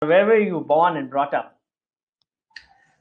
Where were you born and brought up?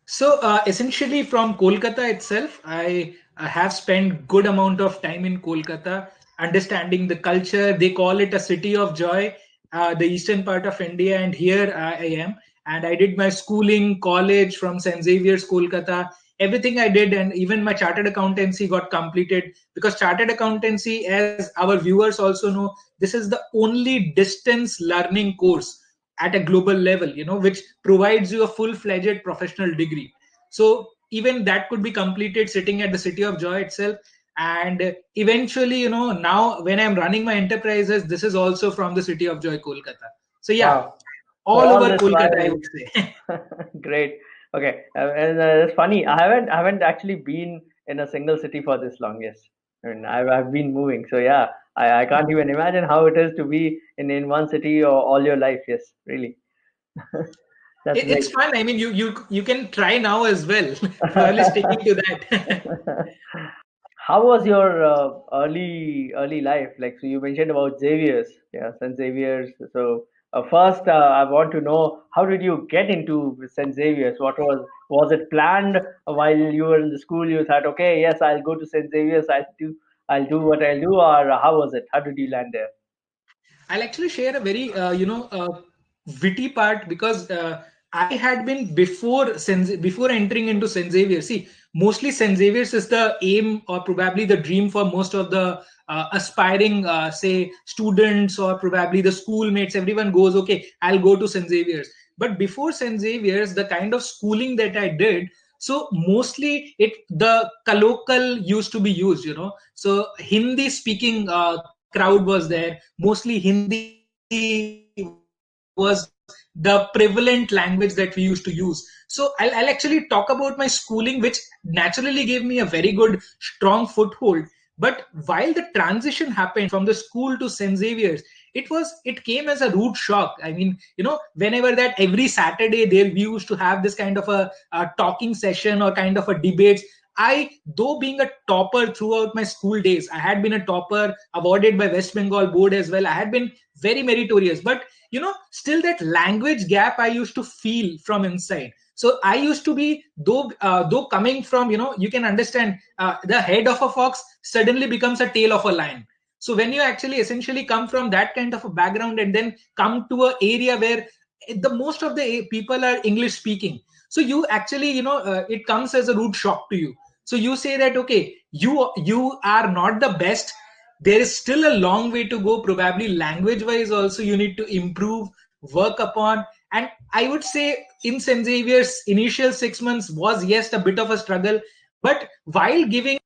So essentially from Kolkata itself, I have spent good amount of time in Kolkata, understanding the culture. They call it a city of joy, the eastern part of India, and here I am. And I did my schooling, college from St. Xavier's, Kolkata. Everything I did, and even my chartered accountancy got completed, because chartered accountancy, as our viewers also know, this is the only distance learning course at a global level, which provides you a full-fledged professional degree. So even that could be completed sitting at the city of joy itself. And eventually, now when I'm running my enterprises, this is also from the city of joy, Kolkata. So yeah, Wow. So all all over this Kolkata, I while, would say. great. Okay, and it's funny. I haven't actually been in a single city for this long. Yes, I mean I've been moving. So yeah, I can't even imagine how it is to be in one city or all your life. Yes, really. That's It's great. fun. I mean, you can try now as well. Probably sticking to that. How was your early life? Like, so you mentioned about Xavier's, yeah, St. Xavier's. So first, I want to know, how did you get into St. Xavier's? What was it planned while you were in the school? You thought, okay, yes, I'll go to St. Xavier's. I'll do what I'll do, or how was it? How did you land there? I'll actually share a very witty part, because I had been before entering into St. Xavier. See, mostly St. Xavier's is the aim or probably the dream for most of the aspiring, say, students, or probably the schoolmates. Everyone goes, okay, I'll go to St. Xavier's. But before St. Xavier's, the kind of schooling that I did, so mostly the colloquial used to be used, so Hindi speaking crowd was there. Mostly Hindi was the prevalent language that we used to use. So I'll actually talk about my schooling, which naturally gave me a very good, strong foothold. But while the transition happened from the school to St. Xavier's, it came as a rude shock. I mean, whenever that every Saturday there we used to have this kind of a talking session or kind of a debate. Though being a topper throughout my school days, I had been a topper awarded by West Bengal board as well. I had been very meritorious, but still that language gap I used to feel from inside. So I used to be, though coming from, you can understand, the head of a fox suddenly becomes a tail of a lion. So when you actually essentially come from that kind of a background and then come to a area where the most of the people are English speaking, so you actually, it comes as a rude shock to you. So you say that, okay, you are not the best. There is still a long way to go, probably language wise also you need to improve, work upon. And I would say in St. Xavier's initial 6 months was, yes, a bit of a struggle. But while giving,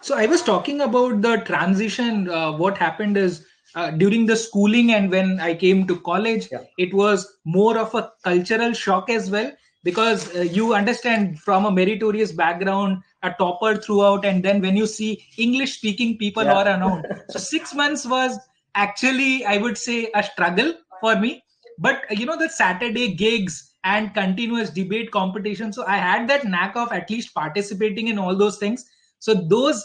so I was talking about the transition. What happened is, during the schooling and when I came to college, Yeah. it was more of a cultural shock as well, because you understand, from a meritorious background, a topper throughout, and then when you see English speaking people Yeah. all around. So 6 months was actually, I would say, a struggle for me. But the Saturday gigs and continuous debate competition, so I had that knack of at least participating in all those things. So those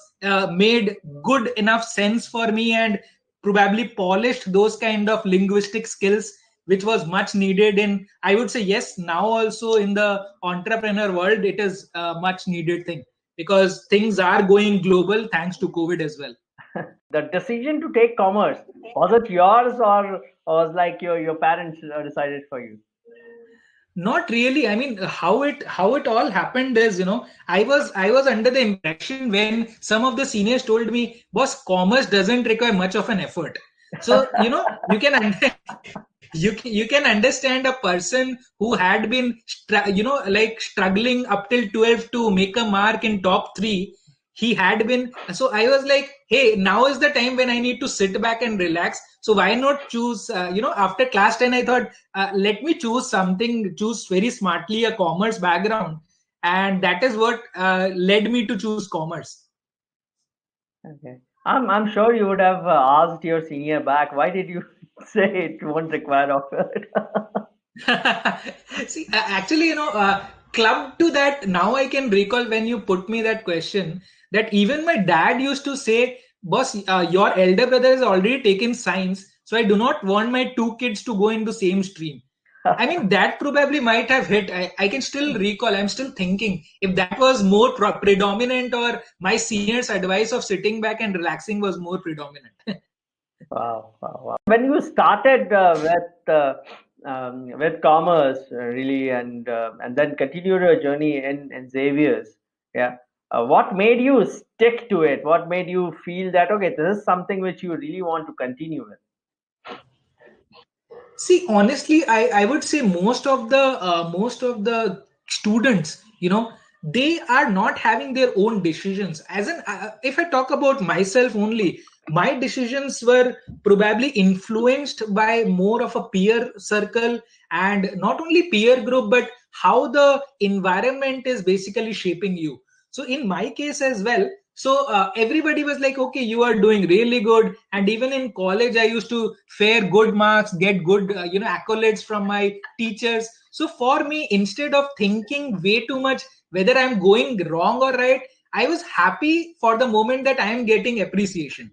made good enough sense for me, and probably polished those kind of linguistic skills, which was much needed in, I would say, yes, now also in the entrepreneur world, it is a much needed thing, because things are going global thanks to COVID as well. The decision to take commerce, was it yours, or was like your parents decided for you? Not really. I mean, how it all happened is, I was under the impression, when some of the seniors told me, boss, commerce doesn't require much of an effort. So you can you can understand a person who had been like struggling up till 12 to make a mark in top 3. He had been, so I was like, hey, now is the time when I need to sit back and relax. So why not choose, after class 10, I thought, let me choose very smartly a commerce background. And that is what led me to choose commerce. Okay. I'm sure you would have asked your senior back, why did you say it won't require effort? See, actually, club to that, now I can recall when you put me that question, that even my dad used to say, boss, your elder brother has already taken science, so I do not want my two kids to go into same stream. I mean, that probably might have hit. I can still recall, I'm still thinking if that was more predominant, or my seniors' advice of sitting back and relaxing was more predominant. Wow, wow, wow. When you started with commerce, really, and then continued your journey in Xavier's, yeah. What made you stick to it? What made you feel that okay, this is something which you really want to continue with? See, honestly, I would say most of the students, they are not having their own decisions. As in, if I talk about myself only, my decisions were probably influenced by more of a peer circle, and not only peer group, but how the environment is basically shaping you. So in my case as well, so everybody was like, okay, you are doing really good. And even in college, I used to fare good marks, get good, accolades from my teachers. So for me, instead of thinking way too much whether I'm going wrong or right, I was happy for the moment that I am getting appreciation.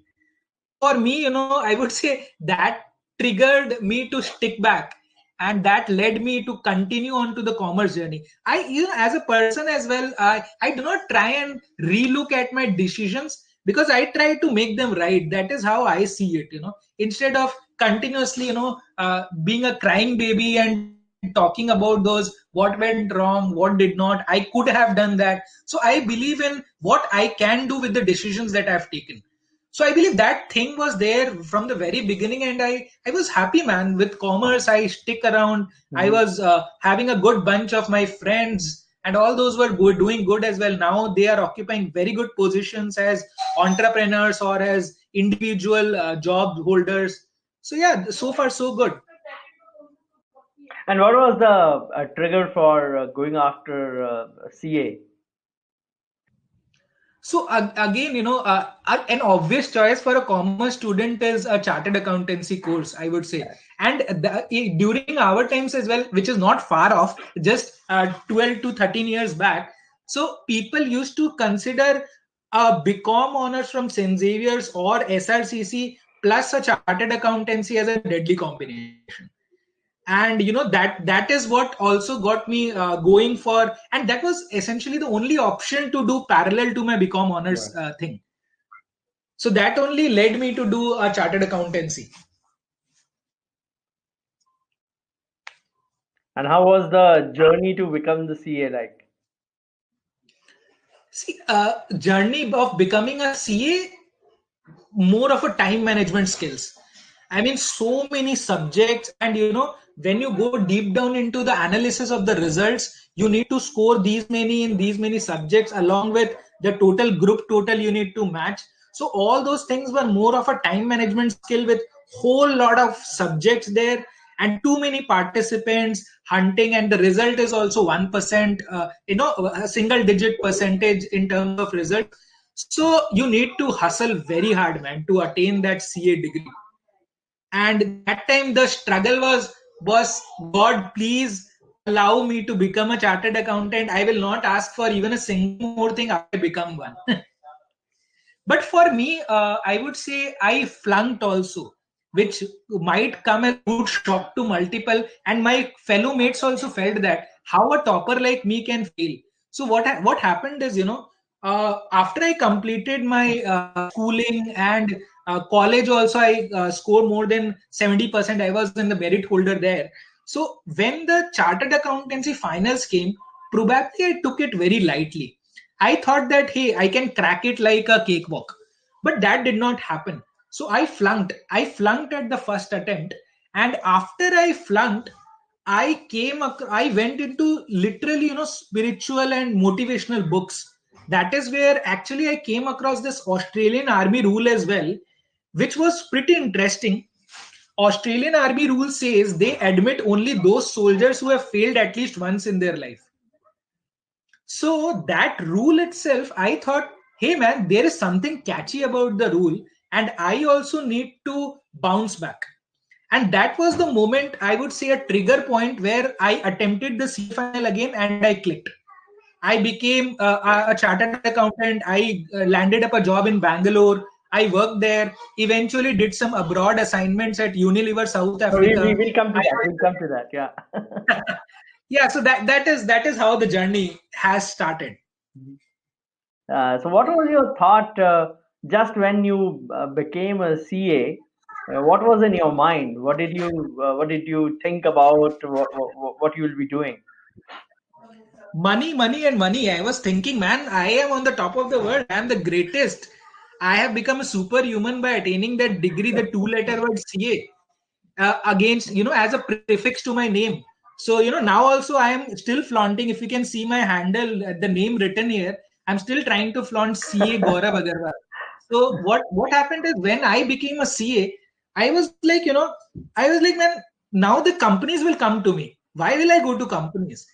For me, I would say that triggered me to stick back, and that led me to continue on to the commerce journey. I, as a person as well, I do not try and relook at my decisions, because I try to make them right. That is how I see it, instead of continuously, being a crying baby and talking about those what went wrong, what did not, I could have done that. So I believe in what I can do with the decisions that I've taken. So I believe that thing was there from the very beginning, and I was happy, man. With commerce, I stick around. I Mhm. was having a good bunch of my friends, and all those were good, doing good as well. Now they are occupying very good positions as entrepreneurs or as individual job holders. So yeah, so far so good. And what was the trigger for going after CA? So again, an obvious choice for a commerce student is a chartered accountancy course, I would say. And during our times as well, which is not far off, just 12 to 13 years back, so people used to consider a BCom honors from St. Xavier's or SRCC plus a chartered accountancy as a deadly combination. And that is what also got me going for, and that was essentially the only option to do parallel to my BCom honors Right. thing. So that only led me to do a chartered accountancy. And how was the journey to become the CA like? See, journey of becoming a CA, more of a time management skills. I mean, so many subjects, and when you go deep down into the analysis of the results, you need to score these many in these many subjects, along with the total group total you need to match. So all those things were more of a time management skill, with whole lot of subjects there and too many participants hunting, and the result is also 1%, a single digit percentage in terms of result. So you need to hustle very hard, man, to attain that CA degree. And that time the struggle was God, please allow me to become a chartered accountant. I will not ask for even a single more thing after I become one. But for me, I would say I flunked also, which might come as a good shock to multiple. And my fellow mates also felt that how a topper like me can fail. So what happened is, after I completed my schooling and college, also I scored more than 70%. I was in the merit holder there. So when the chartered accountancy finals came, probably I took it very lightly. I thought that, hey, I can crack it like a cakewalk, but that did not happen. So I flunked. I flunked at the first attempt, and after I flunked, I went into literally, spiritual and motivational books. That is where actually I came across this Australian Army rule as well, which was pretty interesting. Australian Army rule says they admit only those soldiers who have failed at least once in their life. So that rule itself, I thought, hey man, there is something catchy about the rule, and I also need to bounce back. And that was the moment, I would say, a trigger point where I attempted the C final again and I clicked. I became a chartered accountant. I landed up a job in Bangalore. I worked there. Eventually, did some abroad assignments at Unilever South So we Africa. will come to that. We'll come to that. Yeah. Yeah, so that is how the journey has started. So what was your thought just when you became a CA? What was in your mind? What did you think about what you will be doing? Money, money, and money. I was thinking, man, I am on the top of the world. I am the greatest. I have become a superhuman by attaining that degree, the two-letter word CA, against, as a prefix to my name. So, now also I am still flaunting. If you can see my handle, the name written here, I'm still trying to flaunt CA Gaurav Agarwal. So what happened is when I became a CA, I was like, man, now the companies will come to me. Why will I go to companies?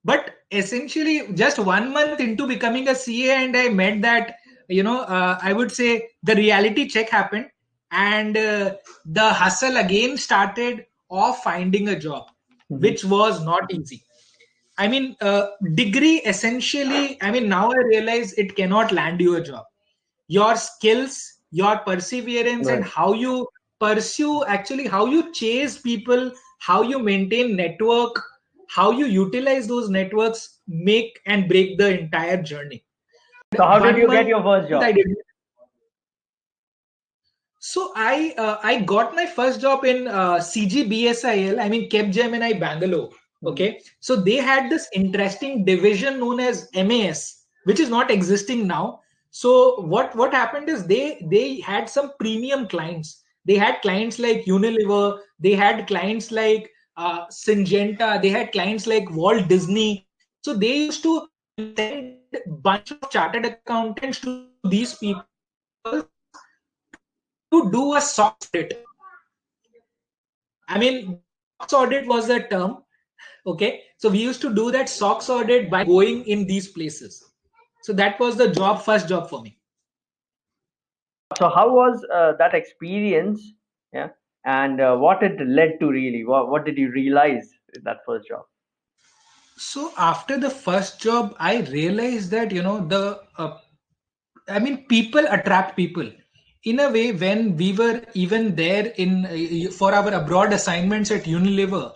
But essentially, just 1 month into becoming a CA, and I met that, I would say the reality check happened, and the hustle again started of finding a job, which was not easy. I mean, degree essentially, I mean, now I realize it cannot land you a job. Your skills, your perseverance, and Right. how you pursue, actually, how you chase people, how you maintain network, how you utilize those networks make and break the entire journey. So how did one you get month your first I job? did. So I got my first job in CGBSIL. I mean Capgemini Bangalore. Mhm. Okay, so they had this interesting division known as MAS, which is not existing now. So what happened is they had some premium clients. They had clients like Unilever. They had clients like Syngenta. They had clients like Walt Disney. So they used to send bunch of chartered accountants to these people to do a SOX audit. I mean, SOX audit was the term. Okay. So we used to do that SOX audit by going in these places. So that was the first job for me. So how was that experience? Yeah, and what it led to really? What did you realize in that first job? So after the first job, I realized that, I mean, people attract people. In a way, when we were even there in for our abroad assignments at Unilever,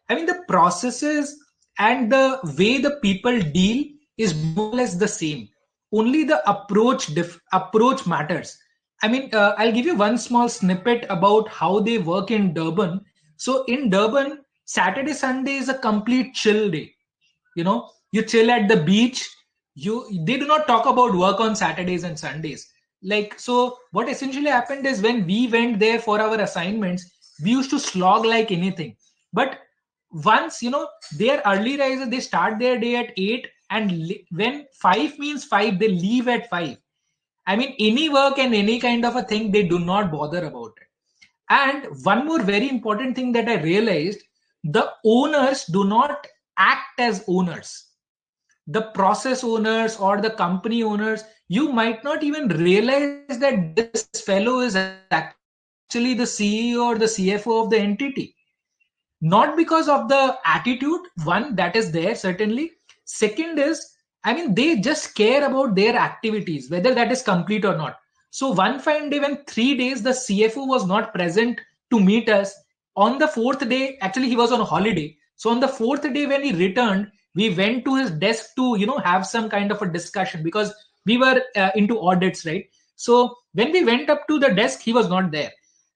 I mean, the processes and the way the people deal is more or less the same. Only the approach matters. I mean, I'll give you one small snippet about how they work in Durban. So in Durban, Saturday Sunday is a complete chill day. You chill at the beach. They do not talk about work on Saturdays and Sundays. Like, so what essentially happened is when we went there for our assignments, we used to slog like anything. But once, they are early risers, they start their day at 8, and when 5 means 5, they leave at 5. I mean, any work and any kind of a thing, they do not bother about it. And one more very important thing that I realized, the owners do not act as owners. The process owners or the company owners, you might not even realize that this fellow is actually the CEO or the CFO of the entity. Not because of the attitude, one, that is there certainly. Second is, I mean, they just care about their activities, whether that is complete or not. So one fine day, when 3 days the CFO was not present to meet us, on the fourth day, actually he was on holiday. So on the fourth day when he returned, we went to his desk to have some kind of a discussion, because we were into audits, right? So when we went up to the desk, he was not there.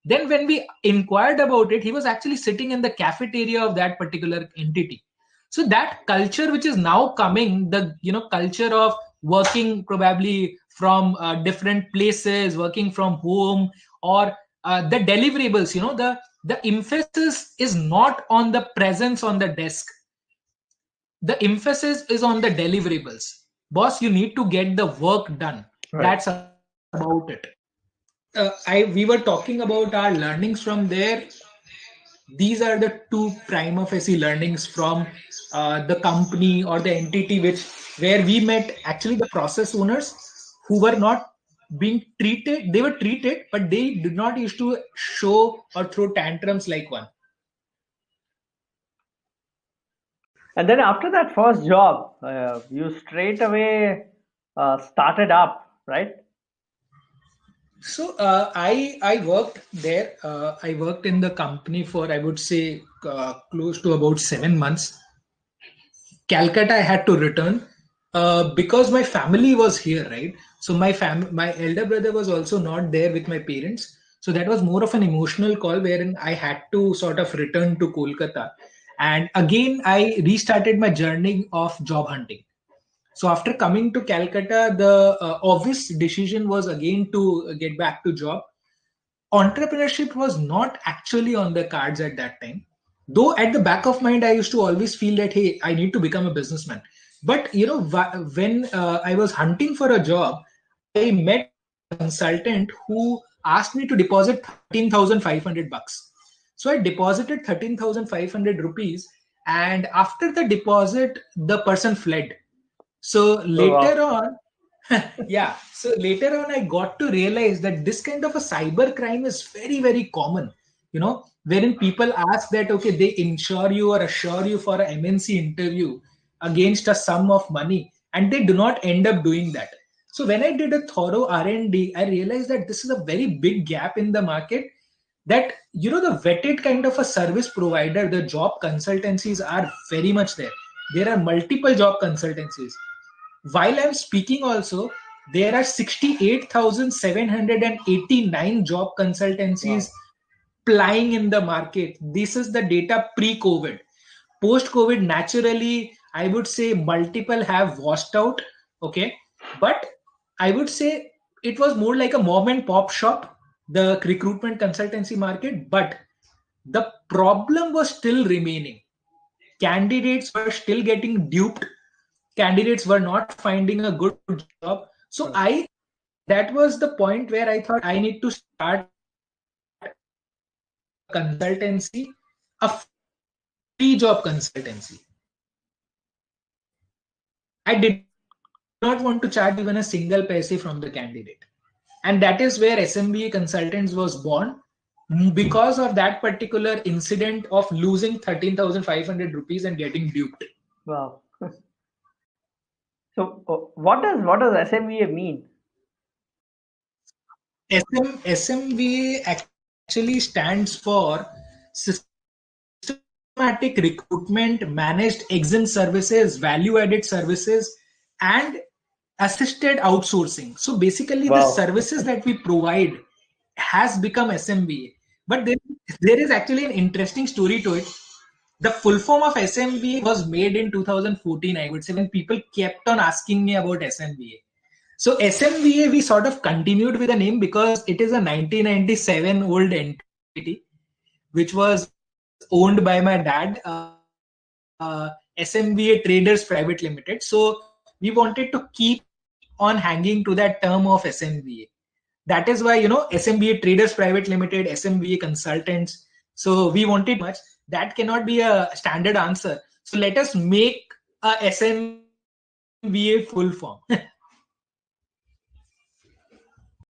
Then when we inquired about it, he was actually sitting in the cafeteria of that particular entity. So that culture which is now coming, the culture of working probably from different places, working from home, or the deliverables, the emphasis is not on the presence on the desk. The emphasis is on the deliverables. Boss, you need to get the work done. Right. That's about it. We were talking about our learnings from there. These are the two prima facie learnings from the company or the entity where we met actually the process owners, who were not being treated. They were treated, but they did not used to show or throw tantrums like one. And then after that first job, you straight away started up, right? So I worked there. I worked in the company for, I would say, close to about 7 months. Calcutta, I had to return because my family was here, right? So my elder brother was also not there with my parents. So that was more of an emotional call wherein I had to sort of return to Kolkata. And again, I restarted my journey of job hunting. So after coming to Calcutta, the obvious decision was again to get back to job. Entrepreneurship was not actually on the cards at that time, though at the back of mind I used to always feel that, hey, I need to become a businessman. But when I was hunting for a job, I met a consultant who asked me to deposit 13,500 bucks. So I deposited 13,500 rupees, and after the deposit the person fled. So Oh, wow. later on, yeah. So later on, I got to realize that this kind of a cyber crime is very, very common. Wherein people ask that, okay, they insure you or assure you for an MNC interview against a sum of money, and they do not end up doing that. So when I did a thorough R&D, I realized that this is a very big gap in the market. That the vetted kind of a service provider, the job consultancies are very much there. There are multiple job consultancies. While I'm speaking also, there are 68,789 job consultancies Wow. plying in the market. This is the data pre-COVID. Post-COVID, naturally, I would say multiple have washed out. Okay. But I would say it was more like a mom and pop shop, the recruitment consultancy market. But the problem was still remaining. Candidates were still getting duped. Candidates were not finding a good job. So Right. that was the point where I thought I need to start a consultancy, a free job consultancy. I did not want to charge even a single paise from the candidate. And that is where SMBA Consultants was born, because of that particular incident of losing 13,500 rupees and getting duped. Wow. So, what does SMVA mean? SMBA actually stands for Systematic Recruitment, Managed Exit Services, Value Added Services, and Assisted Outsourcing. So basically, the Wow. services that we provide has become SMBA. But there is actually an interesting story to it. The full form of SMBA was made in 2014, I would say, when people kept on asking me about SMBA. So SMBA, we sort of continued with the name because it is a 1997 old entity, which was owned by my dad, SMBA Traders Private Limited. So we wanted to keep on hanging to that term of SMBA. That is why, SMBA Traders Private Limited, SMBA Consultants. So we wanted much. That cannot be a standard answer. So let us make a SMBA full form.